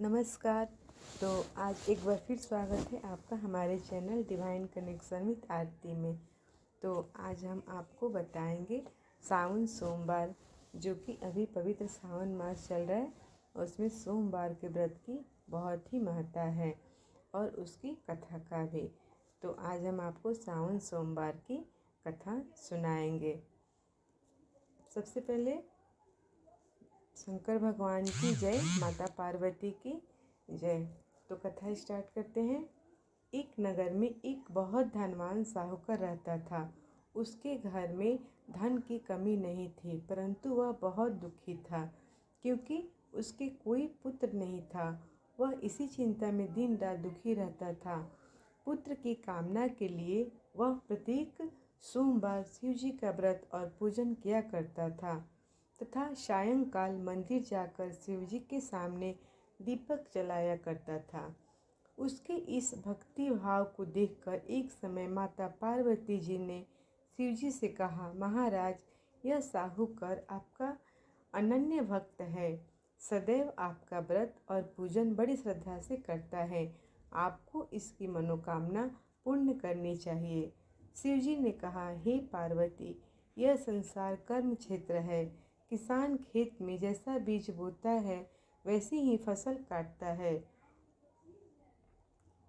नमस्कार। तो आज एक बार फिर स्वागत है आपका हमारे चैनल डिवाइन कनेक्शन विद आरती में। तो आज हम आपको बताएंगे सावन सोमवार, जो कि अभी पवित्र सावन मास चल रहा है। उसमें सोमवार के व्रत की बहुत ही महत्ता है और उसकी कथा का भी। तो आज हम आपको सावन सोमवार की कथा सुनाएंगे। सबसे पहले शंकर भगवान की जय, माता पार्वती की जय। तो कथा स्टार्ट करते हैं। एक नगर में एक बहुत धनवान साहूकार रहता था। उसके घर में धन की कमी नहीं थी, परंतु वह बहुत दुखी था क्योंकि उसके कोई पुत्र नहीं था। वह इसी चिंता में दिन रात दुखी रहता था। पुत्र की कामना के लिए वह प्रत्येक सोमवार शिव जी का व्रत और पूजन किया करता था तथा सायंकाल मंदिर जाकर शिव जी के सामने दीपक जलाया करता था। उसके इस भक्ति भाव को देखकर एक समय माता पार्वती जी ने शिव जी से कहा, महाराज, यह साहूकार आपका अनन्य भक्त है, सदैव आपका व्रत और पूजन बड़ी श्रद्धा से करता है। आपको इसकी मनोकामना पूर्ण करनी चाहिए। शिव जी ने कहा, हे पार्वती, यह संसार कर्म क्षेत्र है। किसान खेत में जैसा बीज बोता है वैसी ही फसल काटता है।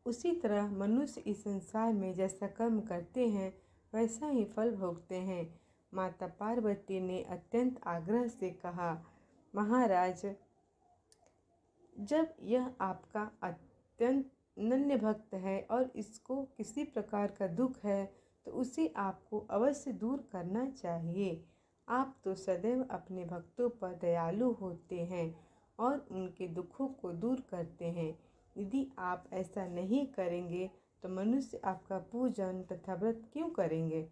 उसी तरह मनुष्य इस संसार में जैसा कर्म करते हैं वैसा ही फल भोगते हैं। माता पार्वती ने अत्यंत आग्रह से कहा, महाराज, जब यह आपका अत्यंत अनन्य भक्त है और इसको किसी प्रकार का दुख है तो उसे आपको अवश्य दूर करना चाहिए। आप तो सदैव अपने भक्तों पर दयालु होते हैं और उनके दुखों को दूर करते हैं। यदि आप ऐसा नहीं करेंगे तो मनुष्य आपका पूजन तथा व्रत क्यों करेंगे।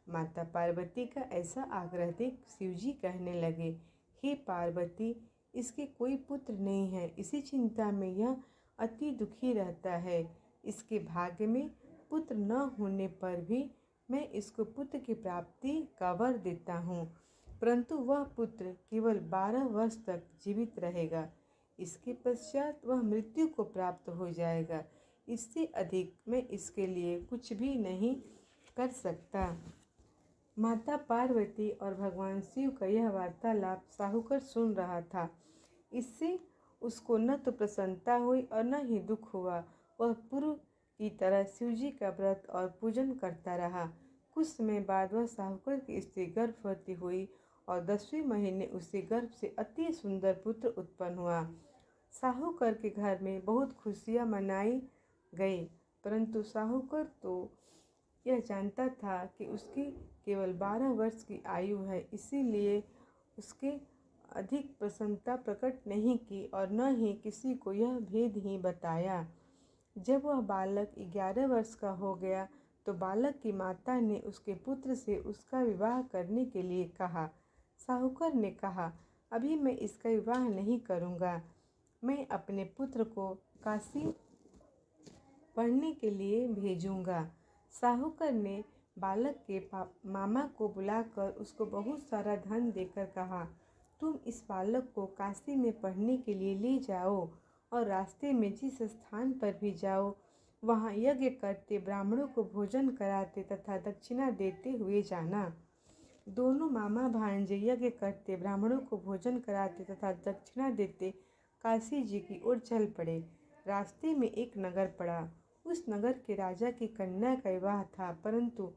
माता पार्वती का ऐसा आग्रह देख शिव जी कहने लगे, हे पार्वती, इसके कोई पुत्र नहीं है, इसी चिंता में यह अति दुखी रहता है। इसके भाग्य में पुत्र न होने पर भी मैं इसको पुत्र की प्राप्ति का वर देता हूँ, परंतु वह पुत्र केवल 12 वर्ष तक जीवित रहेगा। इसके पश्चात वह मृत्यु को प्राप्त हो जाएगा। इससे अधिक मैं इसके लिए कुछ भी नहीं कर सकता। माता पार्वती और भगवान शिव का यह वार्तालाप साहूकार सुन रहा था। इससे उसको न तो प्रसन्नता हुई और न ही दुख हुआ। वह पूर्व की तरह शिव जी का व्रत और पूजन करता रहा। कुछ समय बाद वह साहूकार की स्त्री गर्भवती हुई और 10वें महीने उसे गर्भ से अति सुंदर पुत्र उत्पन्न हुआ। साहूकार के घर में बहुत खुशियाँ मनाई गई, परंतु साहूकार तो यह जानता था कि उसकी केवल 12 वर्ष की आयु है, इसीलिए उसके अधिक प्रसन्नता प्रकट नहीं की और न ही किसी को यह भेद ही बताया। जब वह बालक 11 वर्ष का हो गया तो बालक की माता ने उसके पुत्र से उसका विवाह करने के लिए कहा। साहूकार ने कहा, अभी मैं इसका विवाह नहीं करूँगा। मैं अपने पुत्र को काशी पढ़ने के लिए भेजूँगा। साहूकार ने बालक के मामा को बुलाकर उसको बहुत सारा धन देकर कहा, तुम इस बालक को काशी में पढ़ने के लिए ले जाओ और रास्ते में जिस स्थान पर भी जाओ वहाँ यज्ञ करते ब्राह्मणों को भोजन कराते तथा दक्षिणा देते हुए जाना। दोनों मामा भांजे यज्ञ करते ब्राह्मणों को भोजन कराते तथा दक्षिणा देते काशी जी की ओर चल पड़े। रास्ते में एक नगर पड़ा। उस नगर के राजा की कन्या का विवाह था, परंतु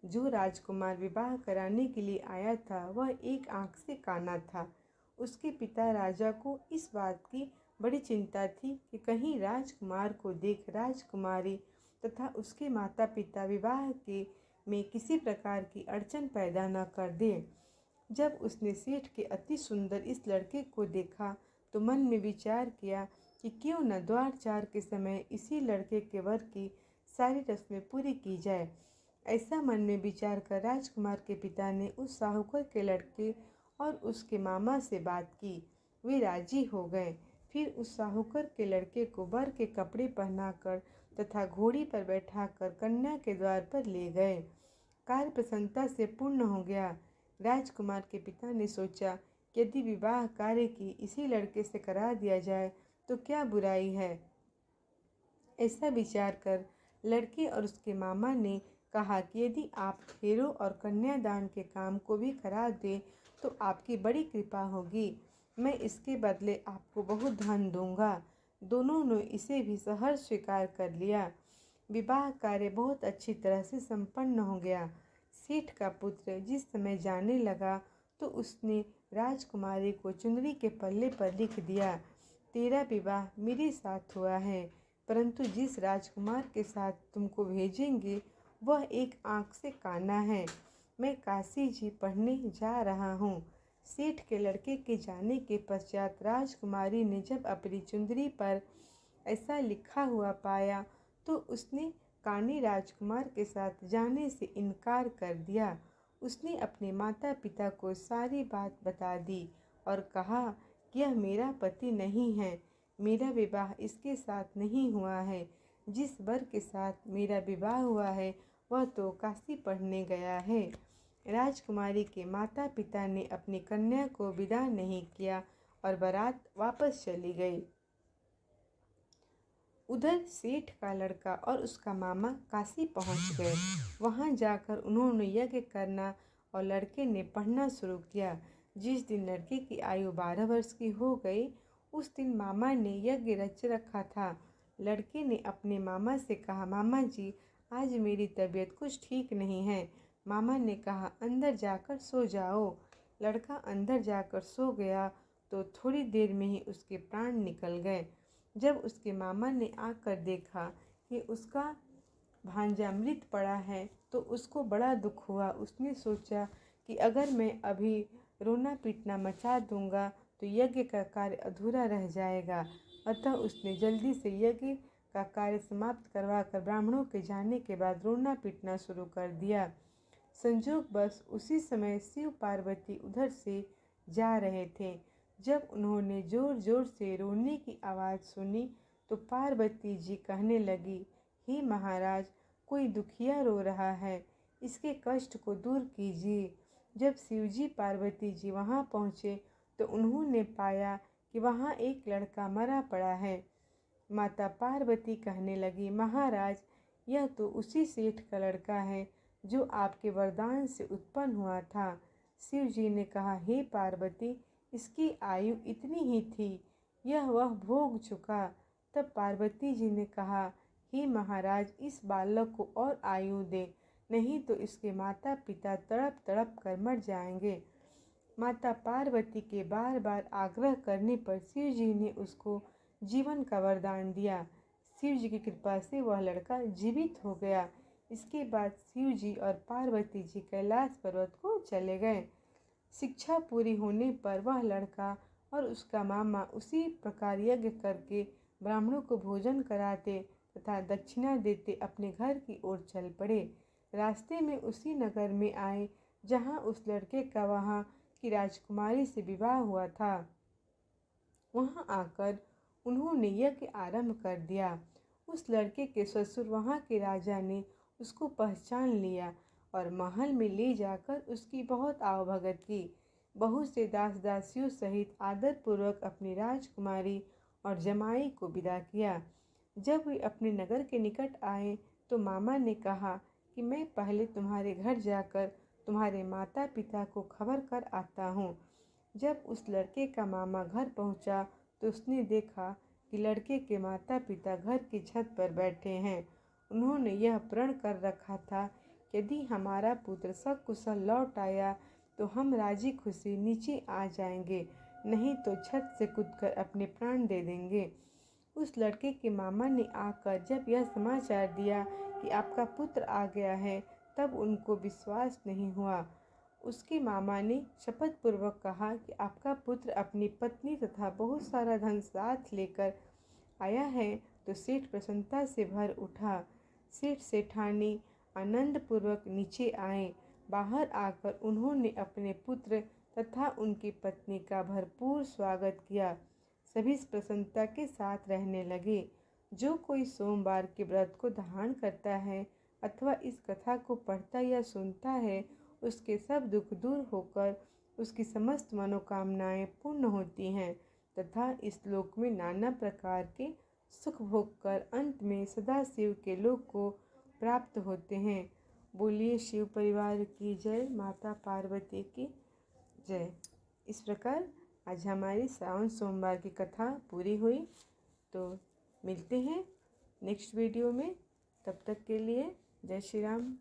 जो राजकुमार विवाह कराने के लिए आया था वह एक आंख से काना था। उसके पिता राजा को इस बात की बड़ी चिंता थी कि कहीं राजकुमार को देख राजकुमारी तथा उसके माता पिता विवाह के में किसी प्रकार की अड़चन पैदा न कर दे। जब उसने सेठ के अति सुंदर इस लड़के को देखा तो मन में विचार किया कि क्यों न द्वार चार के समय इसी लड़के के वर की सारी रस्में पूरी की जाए। ऐसा मन में विचार कर राजकुमार के पिता ने उस साहूकार के लड़के और उसके मामा से बात की। वे राजी हो गए। फिर उस साहूकार के लड़के को वर के कपड़े पहनाकर तथा घोड़ी पर बैठाकर कन्या के द्वार पर ले गए। कार्य प्रसन्नता से पूर्ण हो गया। राजकुमार के पिता ने सोचा कि यदि विवाह कार्य की इसी लड़के से करा दिया जाए तो क्या बुराई है। ऐसा विचार कर लड़के और उसके मामा ने कहा कि यदि आप फेरों और कन्यादान के काम को भी करा दें तो आपकी बड़ी कृपा होगी। मैं इसके बदले आपको बहुत धन दूंगा। दोनों ने इसे भी सहर्ष स्वीकार कर लिया। विवाह कार्य बहुत अच्छी तरह से संपन्न हो गया। सेठ का पुत्र जिस समय जाने लगा तो उसने राजकुमारी को चुनरी के पल्ले पर लिख दिया, तेरा विवाह मेरे साथ हुआ है, परंतु जिस राजकुमार के साथ तुमको भेजेंगे वह एक आँख से काना है। मैं काशी जी पढ़ने जा रहा हूँ। सेठ के लड़के के जाने के पश्चात राजकुमारी ने जब अपनी चुंदरी पर ऐसा लिखा हुआ पाया तो उसने कानी राजकुमार के साथ जाने से इनकार कर दिया। उसने अपने माता पिता को सारी बात बता दी और कहा कि यह मेरा पति नहीं है, मेरा विवाह इसके साथ नहीं हुआ है। जिस वर के साथ मेरा विवाह हुआ है वह तो काशी पढ़ने गया है। राजकुमारी के माता पिता ने अपनी कन्या को विदा नहीं किया और बारात वापस चली गई। उधर सेठ का लड़का और उसका मामा काशी पहुंच गए। वहां जाकर उन्होंने यज्ञ करना और लड़के ने पढ़ना शुरू किया। जिस दिन लड़के की आयु 12 वर्ष की हो गई उस दिन मामा ने यज्ञ रच रखा था। लड़के ने अपने मामा से कहा, मामा जी आज मेरी तबीयत कुछ ठीक नहीं है। मामा ने कहा, अंदर जाकर सो जाओ। लड़का अंदर जाकर सो गया तो थोड़ी देर में ही उसके प्राण निकल गए। जब उसके मामा ने आकर देखा कि उसका भांजा मृत पड़ा है तो उसको बड़ा दुख हुआ। उसने सोचा कि अगर मैं अभी रोना पीटना मचा दूंगा तो यज्ञ का कार्य अधूरा रह जाएगा। अतः उसने जल्दी से यज्ञ का कार्य समाप्त करवाकर ब्राह्मणों के जाने के बाद रोना पीटना शुरू कर दिया। संजोग बस उसी समय शिव पार्वती उधर से जा रहे थे। जब उन्होंने जोर जोर से रोने की आवाज़ सुनी तो पार्वती जी कहने लगी, हे महाराज, कोई दुखिया रो रहा है, इसके कष्ट को दूर कीजिए। जब शिवजी पार्वती जी वहां पहुंचे तो उन्होंने पाया कि वहां एक लड़का मरा पड़ा है। माता पार्वती कहने लगी, महाराज यह तो उसी सेठ का लड़का है जो आपके वरदान से उत्पन्न हुआ था। शिव जी ने कहा, हे पार्वती, इसकी आयु इतनी ही थी, वह भोग चुका। तब पार्वती जी ने कहा, हे महाराज, इस बालक को और आयु दे, नहीं तो इसके माता पिता तड़प तड़प कर मर जाएंगे। माता पार्वती के बार बार आग्रह करने पर शिव जी ने उसको जीवन का वरदान दिया। शिव जी की कृपा से वह लड़का जीवित हो गया। इसके बाद शिव जी और पार्वती जी कैलाश पर्वत को चले गए। शिक्षा पूरी होने पर वह लड़का और उसका मामा उसी प्रकार यज्ञ करके ब्राह्मणों को भोजन कराते तथा दक्षिणा देते अपने घर की ओर चल पड़े। रास्ते में उसी नगर में आए जहाँ उस लड़के का वहाँ की राजकुमारी से विवाह हुआ था। वहाँ आकर उन्होंने यज्ञ आरंभ कर दिया। उस लड़के के ससुर वहाँ के राजा ने उसको पहचान लिया और महल में ले जाकर उसकी बहुत आवभगत की। बहुत से दास दासियों सहित आदरपूर्वक अपनी राजकुमारी और जमाई को विदा किया। जब वे अपने नगर के निकट आए तो मामा ने कहा कि मैं पहले तुम्हारे घर जाकर तुम्हारे माता पिता को खबर कर आता हूँ। जब उस लड़के का मामा घर पहुँचा तो उसने देखा कि लड़के के माता पिता घर की छत पर बैठे हैं। उन्होंने यह प्रण कर रखा था कि यदि हमारा पुत्र सकुशल लौट आया तो हम राजी खुशी नीचे आ जाएंगे, नहीं तो छत से कूदकर अपने प्राण दे देंगे। उस लड़के के मामा ने आकर जब यह समाचार दिया कि आपका पुत्र आ गया है तब उनको विश्वास नहीं हुआ। उसके मामा ने शपथ पूर्वक कहा कि आपका पुत्र अपनी पत्नी तथा बहुत सारा धन साथ लेकर आया है। तो सेठ प्रसन्नता से भर उठा। सेठ सेठानी आनंद पूर्वक नीचे आए। बाहर आकर उन्होंने अपने पुत्र तथा उनकी पत्नी का भरपूर स्वागत किया। सभी प्रसन्नता के साथ रहने लगे। जो कोई सोमवार के व्रत को धारण करता है अथवा इस कथा को पढ़ता या सुनता है उसके सब दुख दूर होकर उसकी समस्त मनोकामनाएं पूर्ण होती हैं तथा इस लोक में नाना प्रकार के सुख भोग कर अंत में सदाशिव के लोक को प्राप्त होते हैं। बोलिए शिव परिवार की जय, माता पार्वती की जय। इस प्रकार आज हमारी श्रावण सोमवार की कथा पूरी हुई। तो मिलते हैं नेक्स्ट वीडियो में, तब तक के लिए जय श्री राम।